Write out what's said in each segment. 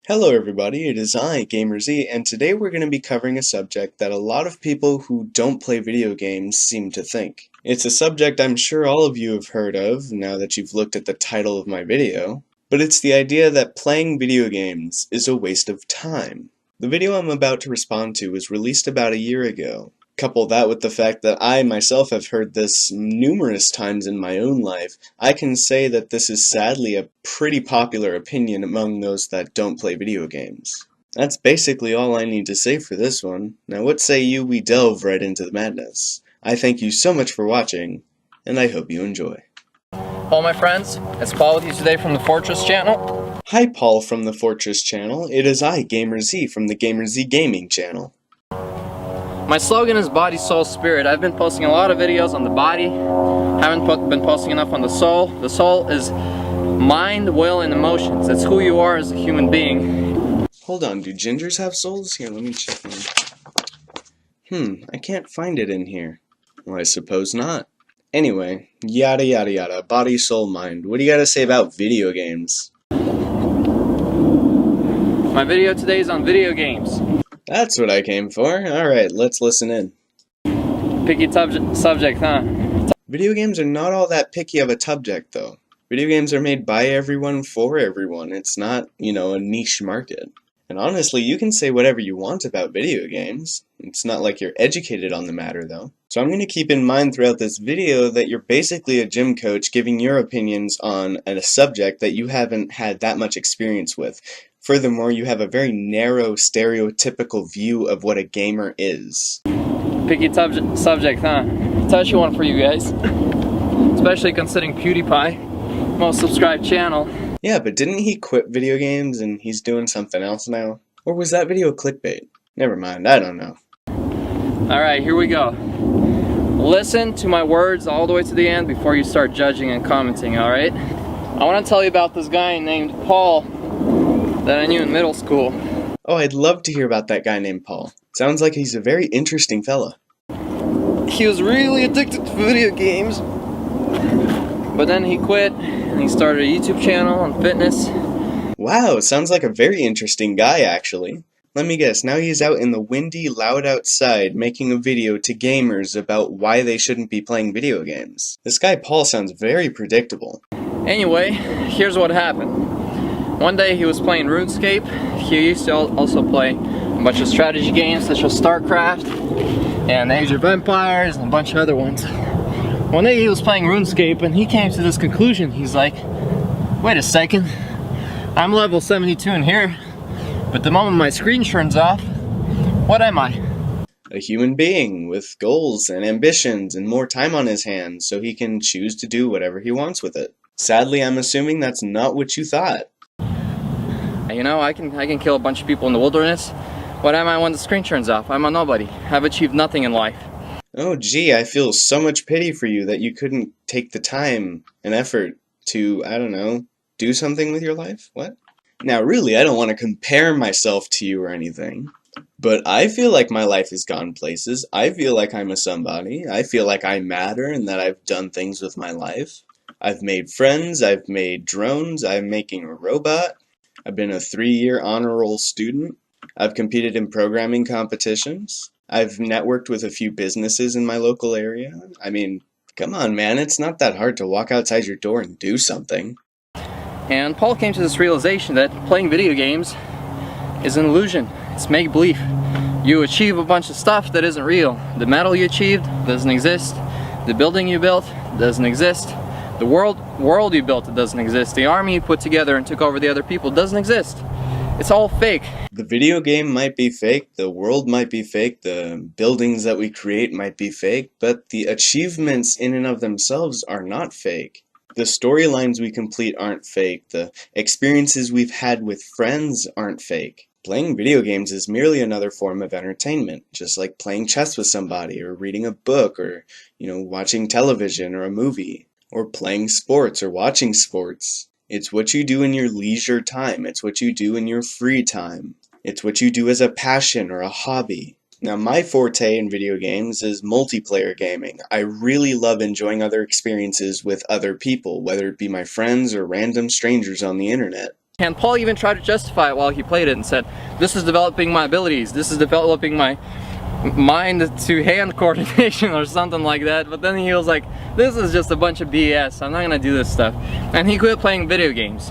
Hello everybody, it is I, GamerZ, and today we're going to be covering a subject that a lot of people who don't play video games seem to think. It's a subject I'm sure all of you have heard of now that you've looked at the title of my video, but it's the idea that playing video games is a waste of time. The video I'm about to respond to was released about a year ago. Couple that with the fact that I myself have heard this numerous times in my own life, I can say that this is sadly a pretty popular opinion among those that don't play video games. That's basically all I need to say for this one. Now what say you we delve right into the madness? I thank you so much for watching, and I hope you enjoy. Hello my friends, it's Paul with you today from the Fortress channel. Hi Paul from the Fortress channel, it is I, GamerZ, from the GamerZ Gaming channel. My slogan is body, soul, spirit. I've been posting a lot of videos on the body, haven't been posting enough on the soul. The soul is mind, will, and emotions. It's who you are as a human being. Hold on, do gingers have souls? Here, let me check them. I can't find it in here. Well, I suppose not. Anyway, yada yada yada, body, soul, mind. What do you gotta say about video games? My video today is on video games. That's what I came for. Alright, let's listen in. Picky subject, huh? Video games are not all that picky of a subject, though. Video games are made by everyone for everyone. It's not, a niche market. And honestly, you can say whatever you want about video games. It's not like you're educated on the matter, though. So I'm going to keep in mind throughout this video that you're basically a gym coach giving your opinions on a subject that you haven't had that much experience with. Furthermore, you have a very narrow, stereotypical view of what a gamer is. Picky subject, huh? Touchy one for you guys. Especially considering PewDiePie, most subscribed channel. Yeah, but didn't he quit video games and he's doing something else now? Or was that video clickbait? Never mind, I don't know. Alright, here we go. Listen to my words all the way to the end before you start judging and commenting, alright? I want to tell you about this guy named Paul that I knew in middle school. Oh, I'd love to hear about that guy named Paul. Sounds like he's a very interesting fella. He was really addicted to video games, but then he quit and he started a YouTube channel on fitness. Wow, sounds like a very interesting guy, actually. Let me guess, now he's out in the windy, loud outside making a video to gamers about why they shouldn't be playing video games. This guy Paul sounds very predictable. Anyway, here's what happened. One day he was playing RuneScape. He used to also play a bunch of strategy games such as StarCraft and Age of Empires and a bunch of other ones. One day he was playing RuneScape and he came to this conclusion. He's like, wait a second, I'm level 72 in here, but the moment my screen turns off, what am I? A human being with goals and ambitions and more time on his hands so he can choose to do whatever he wants with it. Sadly, I'm assuming that's not what you thought. You know, I can kill a bunch of people in the wilderness. What am I when the screen turns off? I'm a nobody. I've achieved nothing in life. Oh gee, I feel so much pity for you that you couldn't take the time and effort to, I don't know, do something with your life? What? Now really, I don't want to compare myself to you or anything, but I feel like my life has gone places. I feel like I'm a somebody. I feel like I matter and that I've done things with my life. I've made friends, I've made drones, I'm making a robot. I've been a 3-year honor roll student. I've competed in programming competitions. I've networked with a few businesses in my local area. I mean, come on man, it's not that hard to walk outside your door and do something. And Paul came to this realization that playing video games is an illusion. It's make-believe. You achieve a bunch of stuff that isn't real. The medal you achieved doesn't exist. The building you built doesn't exist. The world you built, it doesn't exist. The army you put together and took over the other people doesn't exist. It's all fake. The video game might be fake, the world might be fake, the buildings that we create might be fake, but the achievements in and of themselves are not fake. The storylines we complete aren't fake, the experiences we've had with friends aren't fake. Playing video games is merely another form of entertainment, just like playing chess with somebody, or reading a book, or, watching television or a movie. Or playing sports or watching sports. It's what you do in your leisure time. It's what you do in your free time. It's what you do as a passion or a hobby. Now my forte in video games is multiplayer gaming. I really love enjoying other experiences with other people, whether it be my friends or random strangers on the internet. And Paul even tried to justify it while he played it and said, this is developing my abilities, this is developing my mind to hand coordination or something like that. But then he was like, this is just a bunch of BS, I'm not gonna do this stuff. And he quit playing video games.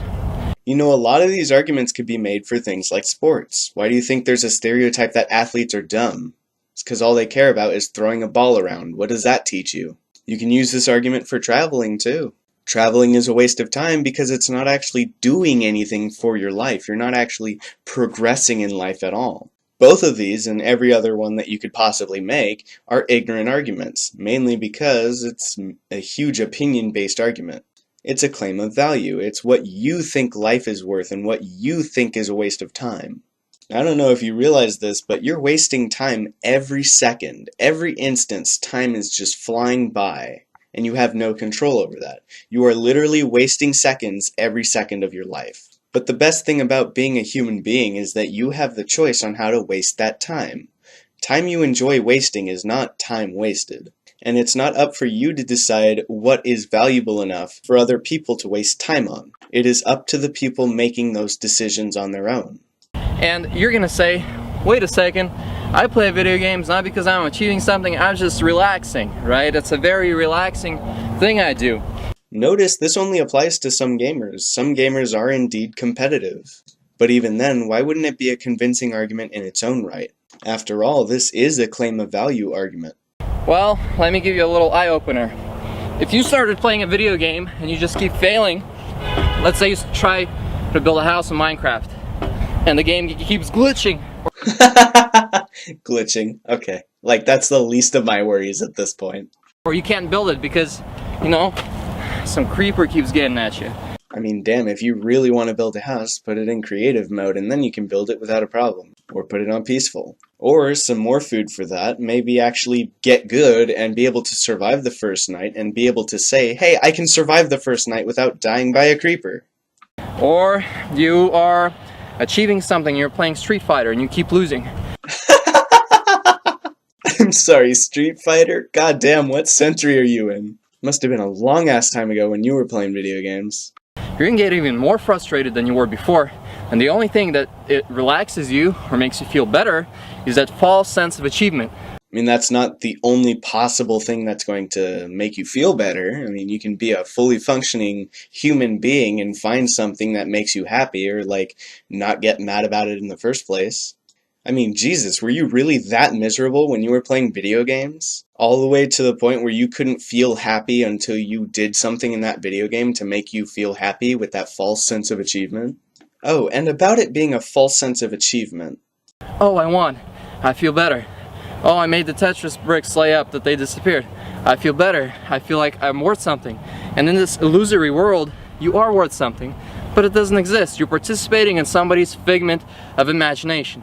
You know, a lot of these arguments could be made for things like sports. Why do you think there's a stereotype that athletes are dumb? It's because all they care about is throwing a ball around. What does that teach you? You can use this argument for traveling too. Traveling is a waste of time because it's not actually doing anything for your life. You're not actually progressing in life at all. Both of these, and every other one that you could possibly make, are ignorant arguments, mainly because it's a huge opinion-based argument. It's a claim of value. It's what you think life is worth and what you think is a waste of time. I don't know if you realize this, but you're wasting time every second. Every instance, time is just flying by, and you have no control over that. You are literally wasting seconds every second of your life. But the best thing about being a human being is that you have the choice on how to waste that time. Time you enjoy wasting is not time wasted. And it's not up for you to decide what is valuable enough for other people to waste time on. It is up to the people making those decisions on their own. And you're gonna say, wait a second, I play video games not because I'm achieving something, I'm just relaxing, right? It's a very relaxing thing I do. Notice this only applies to some gamers. Some gamers are indeed competitive. But even then, why wouldn't it be a convincing argument in its own right? After all, this is a claim of value argument. Well, let me give you a little eye-opener. If you started playing a video game and you just keep failing, let's say you try to build a house in Minecraft, and the game keeps glitching. Glitching, okay. Like, that's the least of my worries at this point. Or you can't build it because, you know, some creeper keeps getting at you. I mean, damn, if you really want to build a house, put it in creative mode and then you can build it without a problem. Or put it on peaceful. Or, some more food for that, maybe actually get good and be able to survive the first night and be able to say, hey, I can survive the first night without dying by a creeper. Or you are achieving something, you're playing Street Fighter and you keep losing. I'm sorry, Street Fighter? God damn, what century are you in? Must have been a long ass time ago when you were playing video games. You're gonna get even more frustrated than you were before, and the only thing that it relaxes you or makes you feel better is that false sense of achievement. I mean, that's not the only possible thing that's going to make you feel better. I mean, you can be a fully functioning human being and find something that makes you happy, or like not get mad about it in the first place. I mean, Jesus, were you really that miserable when you were playing video games? All the way to the point where you couldn't feel happy until you did something in that video game to make you feel happy with that false sense of achievement? Oh, and about it being a false sense of achievement. Oh, I won. I feel better. Oh, I made the Tetris bricks lay up that they disappeared. I feel better. I feel like I'm worth something. And in this illusory world, you are worth something, but it doesn't exist. You're participating in somebody's figment of imagination.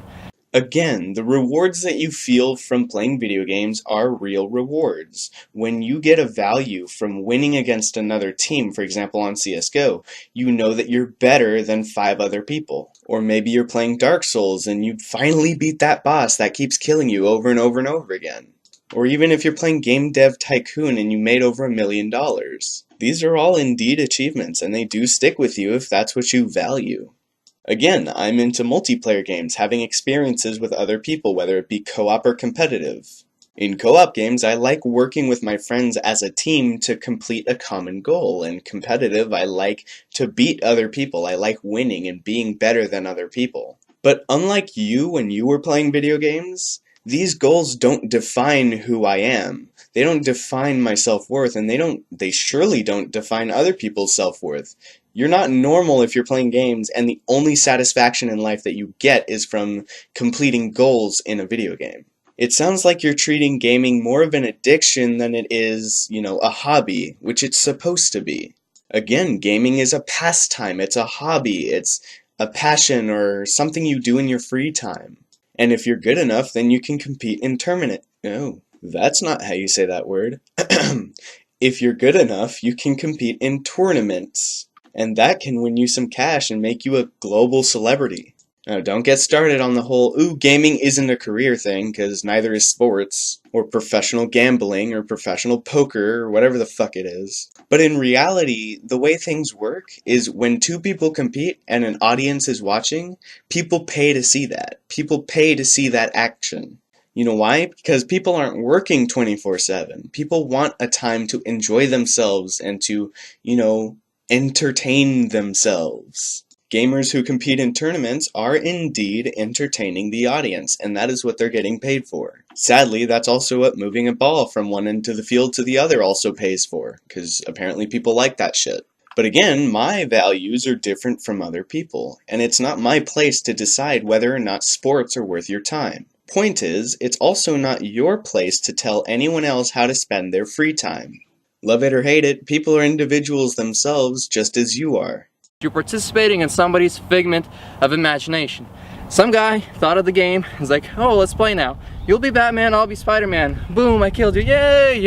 Again, the rewards that you feel from playing video games are real rewards. When you get a value from winning against another team, for example on CSGO, you know that you're better than 5 other people. Or maybe you're playing Dark Souls and you finally beat that boss that keeps killing you over and over and over again. Or even if you're playing Game Dev Tycoon and you made over $1 million. These are all indeed achievements, and they do stick with you if that's what you value. Again, I'm into multiplayer games, having experiences with other people, whether it be co-op or competitive. In co-op games, I like working with my friends as a team to complete a common goal. In competitive, I like to beat other people. I like winning and being better than other people. But unlike you when you were playing video games, these goals don't define who I am. They don't define my self-worth, and they surely don't define other people's self-worth. You're not normal if you're playing games and the only satisfaction in life that you get is from completing goals in a video game. It sounds like you're treating gaming more of an addiction than it is, a hobby, which it's supposed to be. Again, gaming is a pastime, it's a hobby, it's a passion or something you do in your free time. And if you're good enough, then you can compete in tournament. No, that's not how you say that word. If you're good enough, you can compete in tournaments. And that can win you some cash and make you a global celebrity. Now, don't get started on the whole, ooh, gaming isn't a career thing, because neither is sports, or professional gambling, or professional poker, or whatever the fuck it is. But in reality, the way things work is when two people compete and an audience is watching, people pay to see that. People pay to see that action. You know why? Because people aren't working 24/7. People want a time to enjoy themselves and to, entertain themselves. Gamers who compete in tournaments are indeed entertaining the audience, and that is what they're getting paid for. Sadly, that's also what moving a ball from one end of the field to the other also pays for, because apparently people like that shit. But again, my values are different from other people, and it's not my place to decide whether or not sports are worth your time. Point is, it's also not your place to tell anyone else how to spend their free time. Love it or hate it, people are individuals themselves just as you are. You're participating in somebody's figment of imagination. Some guy thought of the game, he's like, oh, let's play now. You'll be Batman, I'll be Spider-Man. Boom, I killed you, yay,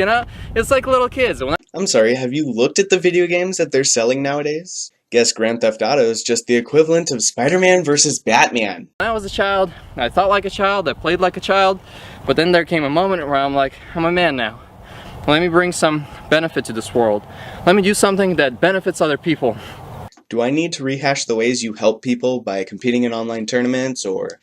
It's like little kids. I'm sorry, have you looked at the video games that they're selling nowadays? Guess Grand Theft Auto is just the equivalent of Spider-Man versus Batman. When I was a child, I thought like a child, I played like a child, but then there came a moment where I'm like, I'm a man now. Let me bring some benefit to this world. Let me do something that benefits other people. Do I need to rehash the ways you help people by competing in online tournaments or,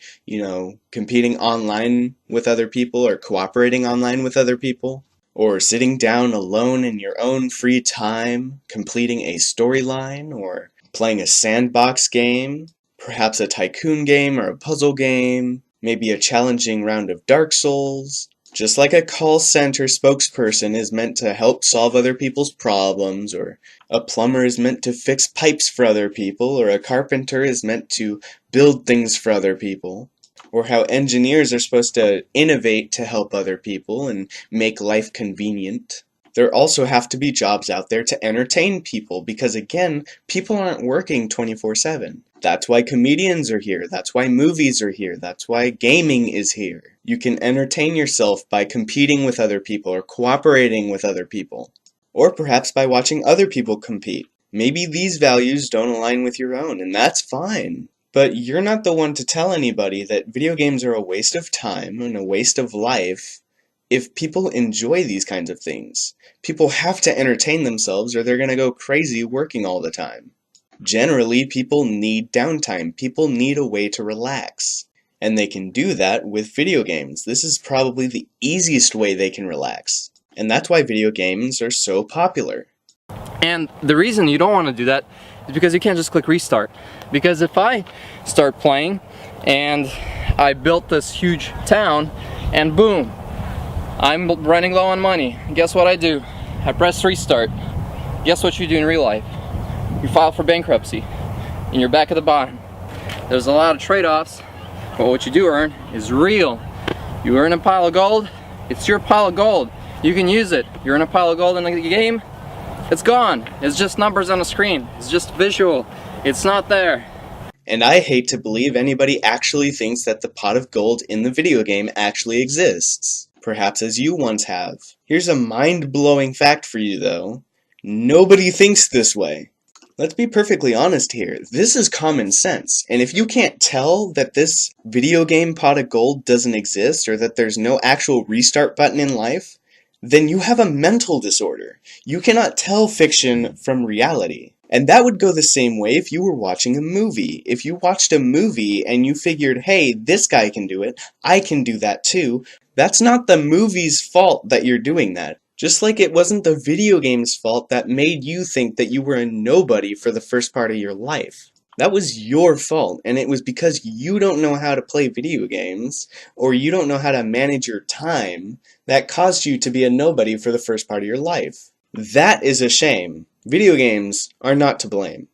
competing online with other people or cooperating online with other people? Or sitting down alone in your own free time, completing a storyline, or playing a sandbox game, perhaps a tycoon game or a puzzle game, maybe a challenging round of Dark Souls? Just like a call center spokesperson is meant to help solve other people's problems, or a plumber is meant to fix pipes for other people, or a carpenter is meant to build things for other people, or how engineers are supposed to innovate to help other people and make life convenient. There also have to be jobs out there to entertain people because, again, people aren't working 24/7. That's why comedians are here. That's why movies are here. That's why gaming is here. You can entertain yourself by competing with other people or cooperating with other people. Or perhaps by watching other people compete. Maybe these values don't align with your own, and that's fine. But you're not the one to tell anybody that video games are a waste of time and a waste of life if people enjoy these kinds of things. People have to entertain themselves or they're going to go crazy working all the time. Generally, people need downtime. People need a way to relax. And they can do that with video games. This is probably the easiest way they can relax. And that's why video games are so popular. And the reason you don't want to do that is because you can't just click restart. Because if I start playing and I built this huge town and boom, I'm running low on money. Guess what I do? I press restart. Guess what you do in real life? You file for bankruptcy and you're back at the bottom. There's a lot of trade-offs, but what you do earn is real. You earn a pile of gold, it's your pile of gold. You can use it. You earn a pile of gold in the game, it's gone. It's just numbers on a screen. It's just visual. It's not there. And I hate to believe anybody actually thinks that the pot of gold in the video game actually exists. Perhaps as you once have. Here's a mind-blowing fact for you though. Nobody thinks this way. Let's be perfectly honest here. This is common sense. And if you can't tell that this video game pot of gold doesn't exist or that there's no actual restart button in life, then you have a mental disorder. You cannot tell fiction from reality. And that would go the same way if you were watching a movie. If you watched a movie and you figured, hey, this guy can do it, I can do that too, that's not the movie's fault that you're doing that. Just like it wasn't the video game's fault that made you think that you were a nobody for the first part of your life. That was your fault, and it was because you don't know how to play video games, or you don't know how to manage your time, that caused you to be a nobody for the first part of your life. That is a shame. Video games are not to blame.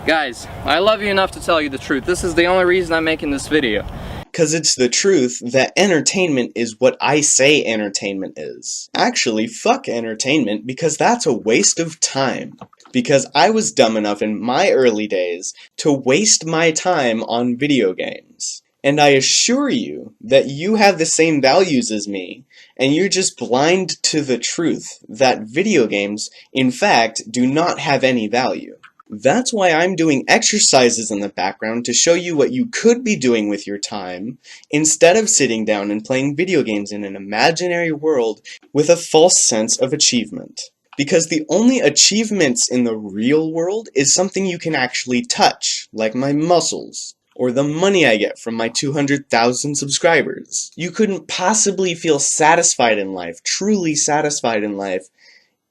Guys, I love you enough to tell you the truth. This is the only reason I'm making this video. Because it's the truth that entertainment is what I say entertainment is. Actually, fuck entertainment because that's a waste of time. Because I was dumb enough in my early days to waste my time on video games. And I assure you that you have the same values as me, and you're just blind to the truth that video games, in fact, do not have any value. That's why I'm doing exercises in the background to show you what you could be doing with your time instead of sitting down and playing video games in an imaginary world with a false sense of achievement. Because the only achievements in the real world is something you can actually touch, like my muscles, or the money I get from my 200,000 subscribers. You couldn't possibly feel satisfied in life, truly satisfied in life,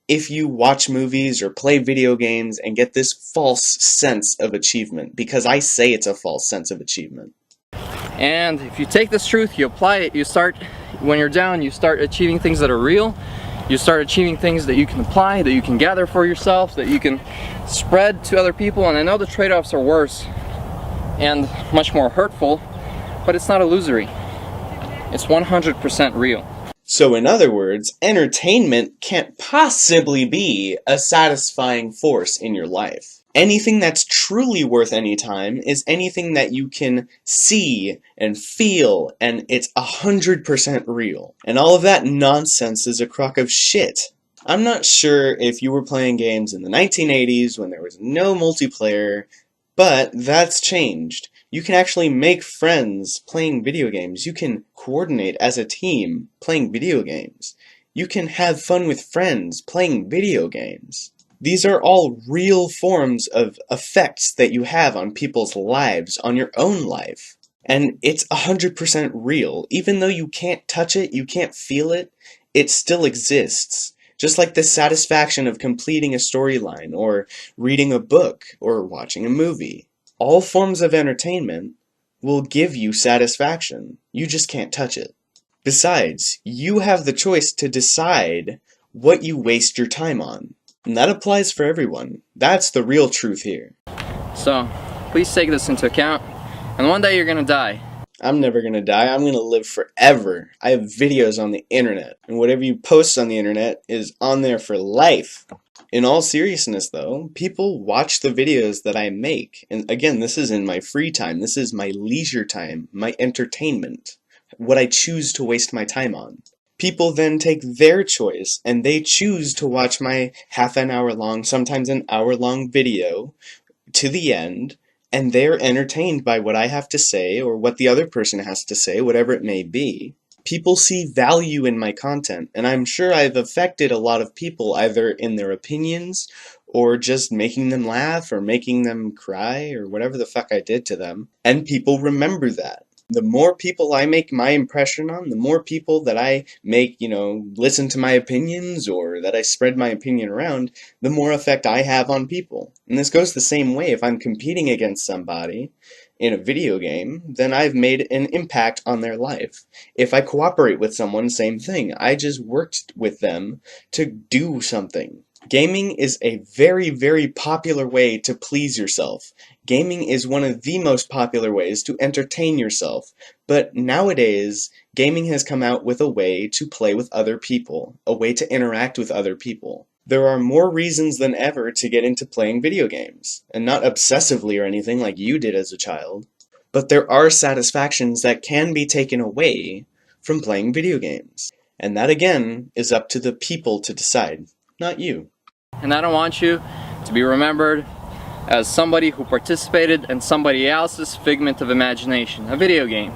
if you watch movies or play video games and get this false sense of achievement, because I say it's a false sense of achievement. And if you take this truth, you apply it, when you're down, you start achieving things that are real. You start achieving things that you can apply, that you can gather for yourself, that you can spread to other people. And I know the trade-offs are worse and much more hurtful, but it's not illusory. It's 100% real. So in other words, entertainment can't possibly be a satisfying force in your life. Anything that's truly worth any time is anything that you can see and feel, and it's 100% real. And all of that nonsense is a crock of shit. I'm not sure if you were playing games in the 1980s when there was no multiplayer, but that's changed. You can actually make friends playing video games. You can coordinate as a team playing video games. You can have fun with friends playing video games. These are all real forms of effects that you have on people's lives, on your own life. And it's 100% real. Even though you can't touch it, you can't feel it, it still exists. Just like the satisfaction of completing a storyline, or reading a book, or watching a movie. All forms of entertainment will give you satisfaction. You just can't touch it. Besides, you have the choice to decide what you waste your time on. And that applies for everyone. That's the real truth here. So, please take this into account. And one day you're gonna die. I'm never gonna die. I'm gonna live forever. I have videos on the internet. And whatever you post on the internet is on there for life. In all seriousness though, people watch the videos that I make. And again, this is in my free time. This is my leisure time, my entertainment. What I choose to waste my time on. People then take their choice and they choose to watch my half an hour long, sometimes an hour long video to the end, and they're entertained by what I have to say or what the other person has to say, whatever it may be. People see value in my content, and I'm sure I've affected a lot of people either in their opinions or just making them laugh or making them cry or whatever the fuck I did to them, and people remember that. The more people I make my impression on, the more people that I make, listen to my opinions or that I spread my opinion around, the more effect I have on people. And this goes the same way if I'm competing against somebody in a video game, then I've made an impact on their life. If I cooperate with someone, same thing. I just worked with them to do something. Gaming is a very, very popular way to please yourself. Gaming is one of the most popular ways to entertain yourself. But nowadays, gaming has come out with a way to play with other people, a way to interact with other people. There are more reasons than ever to get into playing video games, and not obsessively or anything like you did as a child. But there are satisfactions that can be taken away from playing video games. And that again is up to the people to decide, not you. And I don't want you to be remembered as somebody who participated in somebody else's figment of imagination, a video game.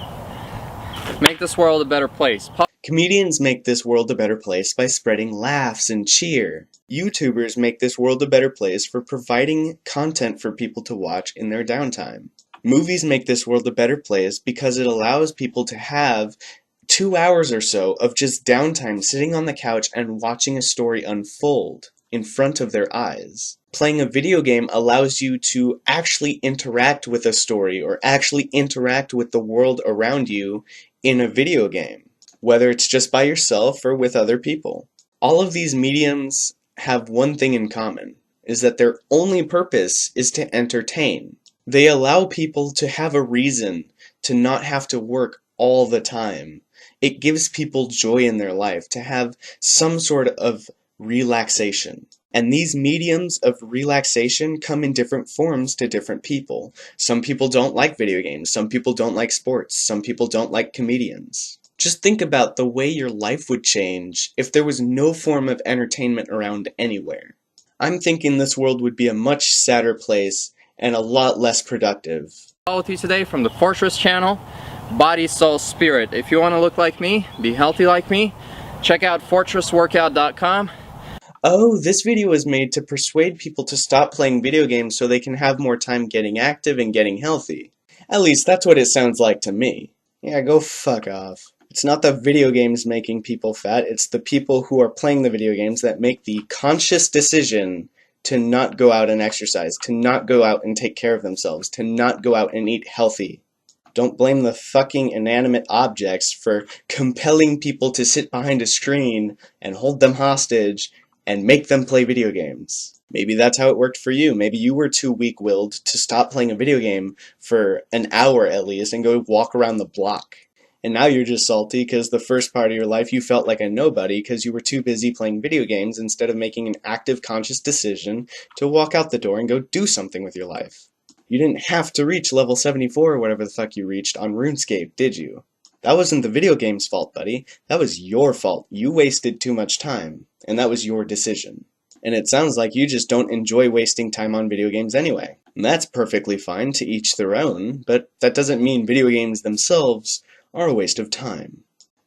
Make this world a better place. Comedians make this world a better place by spreading laughs and cheer. YouTubers make this world a better place for providing content for people to watch in their downtime. Movies make this world a better place because it allows people to have 2 hours or so of just downtime sitting on the couch and watching a story unfold in front of their eyes. Playing a video game allows you to actually interact with a story or actually interact with the world around you in a video game, whether it's just by yourself or with other people. All of these mediums have one thing in common, is that their only purpose is to entertain. They allow people to have a reason to not have to work all the time. It gives people joy in their life to have some sort of relaxation. And these mediums of relaxation come in different forms to different people. Some people don't like video games, some people don't like sports, some people don't like comedians. Just think about the way your life would change if there was no form of entertainment around anywhere. I'm thinking this world would be a much sadder place and a lot less productive. With you today from the Fortress channel, Body, Soul, Spirit. If you want to look like me, be healthy like me, check out fortressworkout.com. Oh, this video was made to persuade people to stop playing video games so they can have more time getting active and getting healthy. At least that's what it sounds like to me. Yeah, go fuck off. It's not the video games making people fat, it's the people who are playing the video games that make the conscious decision to not go out and exercise, to not go out and take care of themselves, to not go out and eat healthy. Don't blame the fucking inanimate objects for compelling people to sit behind a screen and hold them hostage and make them play video games. Maybe that's how it worked for you. Maybe you were too weak-willed to stop playing a video game for an hour at least and go walk around the block. And now you're just salty because the first part of your life you felt like a nobody because you were too busy playing video games instead of making an active, conscious decision to walk out the door and go do something with your life. You didn't have to reach level 74 or whatever the fuck you reached on RuneScape, did you? That wasn't the video game's fault, buddy. That was your fault. You wasted too much time, and that was your decision. And it sounds like you just don't enjoy wasting time on video games anyway. And that's perfectly fine, to each their own, but that doesn't mean video games themselves are a waste of time.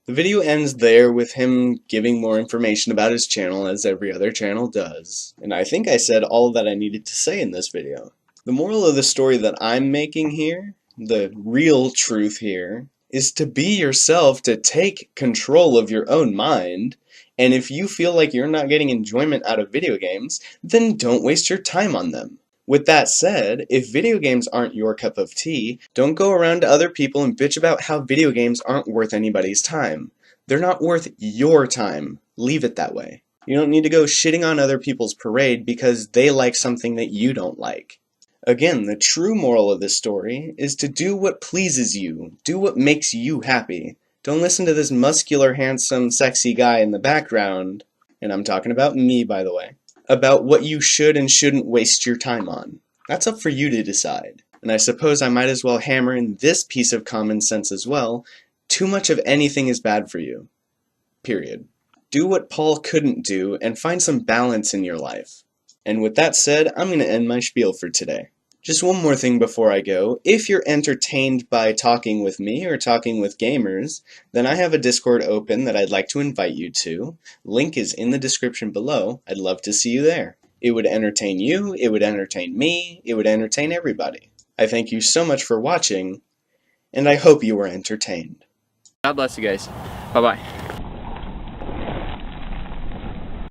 The video ends there with him giving more information about his channel as every other channel does. And I think I said all that I needed to say in this video. The moral of the story that I'm making here, the real truth here, is to be yourself, to take control of your own mind, and if you feel like you're not getting enjoyment out of video games, then don't waste your time on them. With that said, if video games aren't your cup of tea, don't go around to other people and bitch about how video games aren't worth anybody's time. They're not worth your time. Leave it that way. You don't need to go shitting on other people's parade because they like something that you don't like. Again, the true moral of this story is to do what pleases you. Do what makes you happy. Don't listen to this muscular, handsome, sexy guy in the background, and I'm talking about me, by the way, about what you should and shouldn't waste your time on. That's up for you to decide. And I suppose I might as well hammer in this piece of common sense as well. Too much of anything is bad for you. Period. Do what Paul couldn't do and find some balance in your life. And with that said, I'm going to end my spiel for today. Just one more thing before I go. If you're entertained by talking with me or talking with gamers, then I have a Discord open that I'd like to invite you to. Link is in the description below. I'd love to see you there. It would entertain you, it would entertain me, it would entertain everybody. I thank you so much for watching, and I hope you were entertained. God bless you guys. Bye-bye.